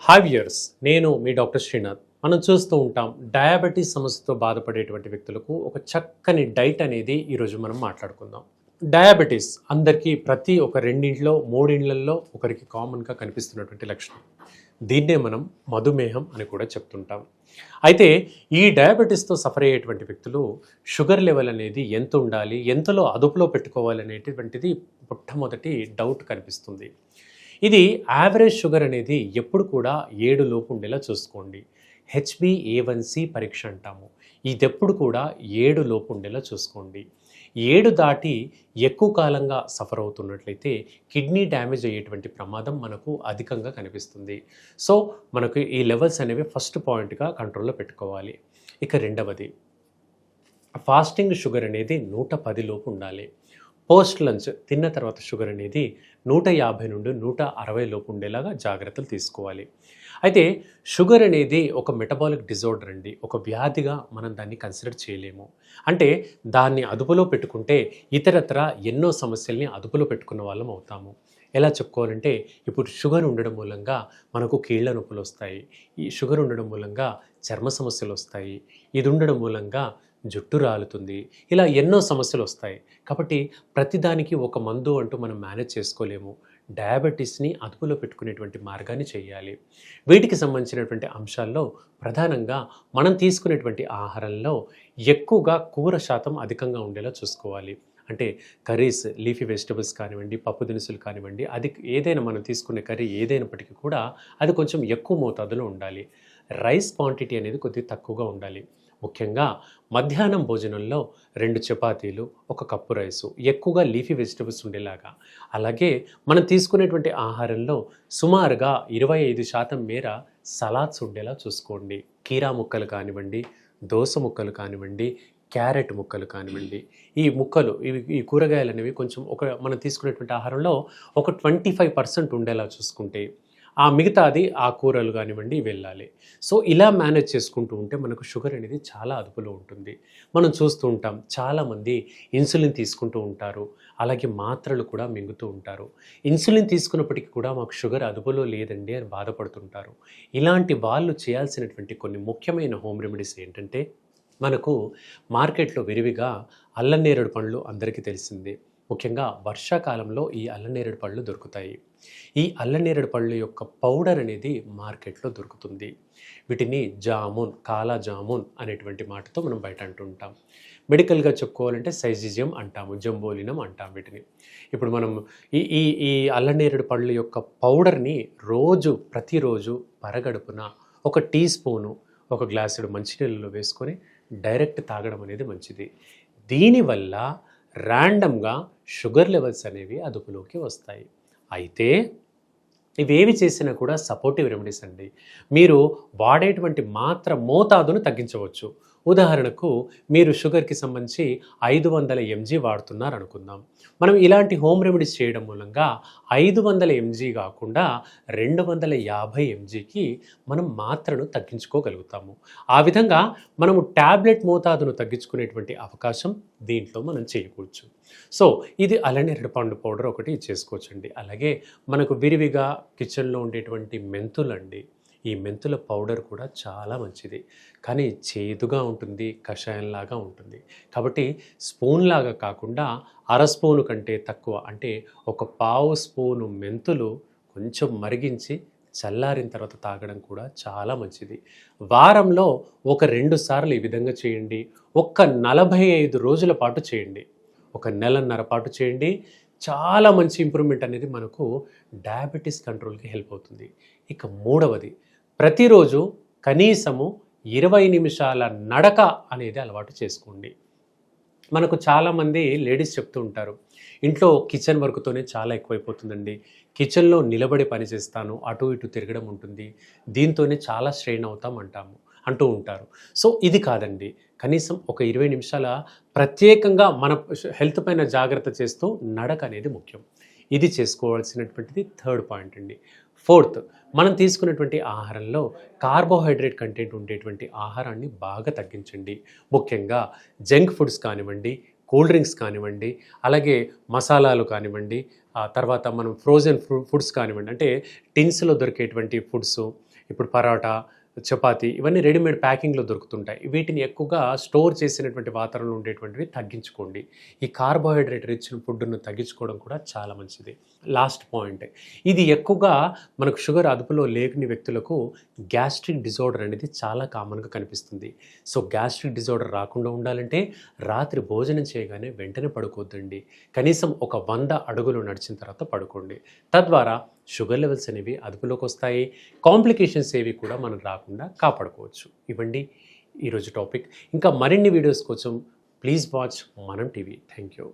Hi viewers, నేను మీ doctor Srinath. మనం చూస్తూ ఉంటాం డయాబెటీస్ సమస్యతో బాధపడేటువంటి వ్యక్తులకు ఒక చక్కని డైట్ అనేది ఈరోజు మనం మాట్లాడుకుందాం. డయాబెటీస్ అందరికీ ప్రతి ఒక రెండింట్లో మూడిండ్లలో ఒకరికి కామన్గా కనిపిస్తున్నటువంటి లక్షణం. దీన్నే మనం మధుమేహం అని కూడా చెప్తుంటాం. అయితే ఈ డయాబెటీస్తో సఫర్ అయ్యేటువంటి వ్యక్తులు షుగర్ లెవెల్ అనేది ఎంత ఉండాలి, ఎంతలో అదుపులో పెట్టుకోవాలి అనేటువంటిది మొట్టమొదటి డౌట్ కనిపిస్తుంది. ఇది యావరేజ్ షుగర్ అనేది ఎప్పుడు కూడా 7 లోపు ఉండేలా చూసుకోండి. HbA1c పరీక్ష అంటాము. ఇది ఎప్పుడు కూడా 7 లోపు ఉండేలా చూసుకోండి. 7 దాటి ఎక్కువ కాలంగా సఫర్ అవుతున్నట్లయితే కిడ్నీ డ్యామేజ్ అయ్యేటువంటి ప్రమాదం మనకు అధికంగా కనిపిస్తుంది. సో మనకు ఈ లెవెల్స్ అనేవి ఫస్ట్ పాయింట్గా కంట్రోల్లో పెట్టుకోవాలి. ఇక రెండవది, ఫాస్టింగ్ షుగర్ అనేది 110 లోపు ఉండాలి. పోస్ట్ లంచ్ తిన్న తర్వాత షుగర్ అనేది 150 నుండి 160 లోపు ఉండేలాగా జాగ్రత్తలు తీసుకోవాలి. అయితే షుగర్ అనేది ఒక మెటబాలిక్ డిజార్డర్ అండి, ఒక వ్యాధిగా మనం దాన్ని కన్సిడర్ చేయలేము. అంటే దాన్ని అదుపులో పెట్టుకుంటే ఇతరత్ర ఎన్నో సమస్యల్ని అదుపులో పెట్టుకున్న వాళ్ళం అవుతాము. ఎలా చెప్పుకోవాలంటే, ఇప్పుడు షుగర్ ఉండడం మూలంగా మనకు కీళ్ళ నొప్పులు వస్తాయి, ఈ షుగర్ ఉండడం మూలంగా చర్మ సమస్యలు వస్తాయి, ఇది ఉండడం మూలంగా జుట్టు రాలుతుంది, ఇలా ఎన్నో సమస్యలు వస్తాయి. కాబట్టి ప్రతిదానికి ఒక మందు అంటూ మనం మేనేజ్ చేసుకోలేము. డయాబెటీస్ని అదుపులో పెట్టుకునేటువంటి మార్గాన్ని చేయాలి. వీటికి సంబంధించినటువంటి అంశాల్లో ప్రధానంగా మనం తీసుకునేటువంటి ఆహారంలో ఎక్కువగా కూర శాతం అధికంగా ఉండేలా చూసుకోవాలి. అంటే కర్రీస్, లీఫీ వెజిటబుల్స్ కానివ్వండి, పప్పు దినుసులు కానివ్వండి, అది ఏదైనా మనం తీసుకునే కర్రీ ఏదైనప్పటికీ కూడా అది కొంచెం ఎక్కువ మోతాదులో ఉండాలి. రైస్ క్వాంటిటీ అనేది కొద్దిగా తక్కువగా ఉండాలి. ముఖ్యంగా మధ్యాహ్నం భోజనంలో 2 చపాతీలు, 1 కప్పు రైసు, ఎక్కువగా లీఫీ వెజిటబుల్స్ ఉండేలాగా. అలాగే మనం తీసుకునేటువంటి ఆహారంలో సుమారుగా 25% మేర సలాడ్స్ ఉండేలా చూసుకోండి. కీరా ముక్కలు కానివ్వండి, దోస ముక్కలు కానివ్వండి, క్యారెట్ ముక్కలు కానివ్వండి, ఈ కూరగాయలు అనేవి కొంచెం మనం తీసుకునేటువంటి ఆహారంలో ఒక 25% ఉండేలా చూసుకుంటే ఆ మిగతాది ఆ కూరలు కానివ్వండి వెళ్ళాలి. సో ఇలా మేనేజ్ చేసుకుంటూ ఉంటే మనకు షుగర్ అనేది చాలా అదుపులో ఉంటుంది. మనం చూస్తూ ఉంటాం, చాలామంది ఇన్సులిన్ తీసుకుంటూ ఉంటారు, అలాగే మాత్రలు కూడా మింగుతూ ఉంటారు. ఇన్సులిన్ తీసుకున్నప్పటికీ కూడా మాకు షుగర్ అదుపులో లేదండి అని బాధపడుతుంటారు. ఇలాంటి వాళ్ళు చేయాల్సినటువంటి కొన్ని ముఖ్యమైన హోమ్ రెమెడీస్ ఏంటంటే, మనకు మార్కెట్లో విరివిగా అల్లనేరేడు పండ్లు అందరికీ తెలిసిందే. ముఖ్యంగా వర్షాకాలంలో ఈ అల్లనేరేడు పళ్ళు దొరుకుతాయి. ఈ అల్లనేరేడు పళ్ళు యొక్క పౌడర్ అనేది మార్కెట్లో దొరుకుతుంది. వీటిని జామున్, కాలా జామున్ అనేటువంటి మాటతో మనం బయట అంటుంటాం. మెడికల్గా చెప్పుకోవాలంటే సైజిజియం అంటాము, జంబోలినం అంటాం వీటిని. ఇప్పుడు మనం ఈ ఈ ఈ అల్లనేరేడు పళ్ళు యొక్క పౌడర్ని ప్రతిరోజు పరగడుపున 1 టీ స్పూను 1 గ్లాసుడు మంచినీళ్ళలో వేసుకొని డైరెక్ట్ తాగడం అనేది మంచిది. దీనివల్ల ర్యాండమ్గా షుగర్ లెవెల్స్ అనేవి అదుపులోకి వస్తాయి. అయితే ఇవేవి చేసినా కూడా సపోర్టివ్ రెమెడీస్ అండి. మీరు వాడేటువంటి మాత్ర మోతాదును తగ్గించవచ్చు. ఉదాహరణకు మీరు షుగర్కి సంబంధించి 500 mg వాడుతున్నారు అనుకుందాం. మనం ఇలాంటి హోమ్ రెమెడీస్ చేయడం మూలంగా 500 mg కాకుండా 250 mgకి మనం మాత్రను తగ్గించుకోగలుగుతాము. ఆ విధంగా మనము ట్యాబ్లెట్ మోతాదును తగ్గించుకునేటువంటి అవకాశం దీంట్లో మనం చేయకూడదు. సో ఇది అల్లనేరేడు పండు పౌడర్ ఒకటి చేసుకోవచ్చండి. అలాగే మనకు విరివిగా కిచెన్లో ఉండేటువంటి మెంతులండి, ఈ మెంతుల పౌడర్ కూడా చాలా మంచిది, కానీ చేదుగా ఉంటుంది, కషాయంలాగా ఉంటుంది. కాబట్టి స్పూన్ లాగా కాకుండా 1/2 స్పూను కంటే తక్కువ, అంటే 1/4 స్పూను మెంతులు కొంచెం మరిగించి చల్లారిన తర్వాత తాగడం కూడా చాలా మంచిది. వారంలో 1-2 సార్లు ఈ విధంగా చేయండి. 45 రోజుల పాటు చేయండి. 1 నెలన్నర పాటు చేయండి. చాలా మంచి ఇంప్రూవ్మెంట్ అనేది మనకు డయాబెటీస్ కంట్రోల్కి హెల్ప్ అవుతుంది. ఇక మూడవది, ప్రతిరోజు కనీసము 20 నిమిషాల నడక అనేది అలవాటు చేసుకోండి. మనకు చాలామంది లేడీస్ చెప్తూ ఉంటారు, ఇంట్లో కిచెన్ వర్క్తోనే చాలా ఎక్కువైపోతుందండి, కిచెన్లో నిలబడి పని చేస్తాను, అటు ఇటు తిరగడం ఉంటుంది, దీంతోనే చాలా స్ట్రెయిన్ అంటూ ఉంటారు. సో ఇది కాదండి, కనీసం ఒక 20 నిమిషాల ప్రత్యేకంగా మన హెల్త్ పైన జాగ్రత్త చేస్తూ నడక అనేది ముఖ్యం. ఇది చేసుకోవాల్సినటువంటిది థర్డ్ పాయింట్ అండి. ఫోర్త్, మనం తీసుకున్నటువంటి ఆహారంలో కార్బోహైడ్రేట్ కంటెంట్ ఉండేటువంటి ఆహారాన్ని బాగా తగ్గించండి. ముఖ్యంగా జంక్ ఫుడ్స్ కానివ్వండి, కూల్ డ్రింక్స్ కానివ్వండి, అలాగే మసాలాలు కానివ్వండి, తర్వాత మనం ఫ్రోజన్ ఫుడ్స్ కానివ్వండి, అంటే టిన్స్లో దొరికేటువంటి ఫుడ్స్, ఇప్పుడు పరోటా, చపాతీ ఇవన్నీ రెడీమేడ్ ప్యాకింగ్‌లో దొరుకుతుంటాయి. వీటిని ఎక్కువగా స్టోర్ చేసినటువంటి వాతావరణంలో ఉండేటువంటివి తగ్గించుకోండి. ఈ కార్బోహైడ్రేట్ రిచ్ ఫుడ్‌ను తగ్గించుకోవడం కూడా చాలా మంచిది. లాస్ట్ పాయింట్, ఇది ఎక్కువగా మనకు షుగర్ అదుపులో లేని వ్యక్తులకు గ్యాస్ట్రిక్ డిజార్డర్ అనేది చాలా కామన్‌గా కనిపిస్తుంది. సో, గ్యాస్ట్రిక్ డిజార్డర్ రాకుండా ఉండాలంటే రాత్రి భోజనం చేయగానే వెంటనే పడుకోవద్దండి. కనీసం ఒక 100 అడుగులు నడిచిన తర్వాత పడుకోండి. తద్వారా షుగర్ లెవెల్స్ అనేవి అదుపులోకి వస్తాయి. కాంప్లికేషన్స్ ఏవి కూడా మనం రాకుండా కాపాడుకోవచ్చు. ఇవ్వండి ఈరోజు టాపిక్. ఇంకా మరిన్ని వీడియోస్ కోసం ప్లీజ్ వాచ్ మనం టీవీ. Thank you.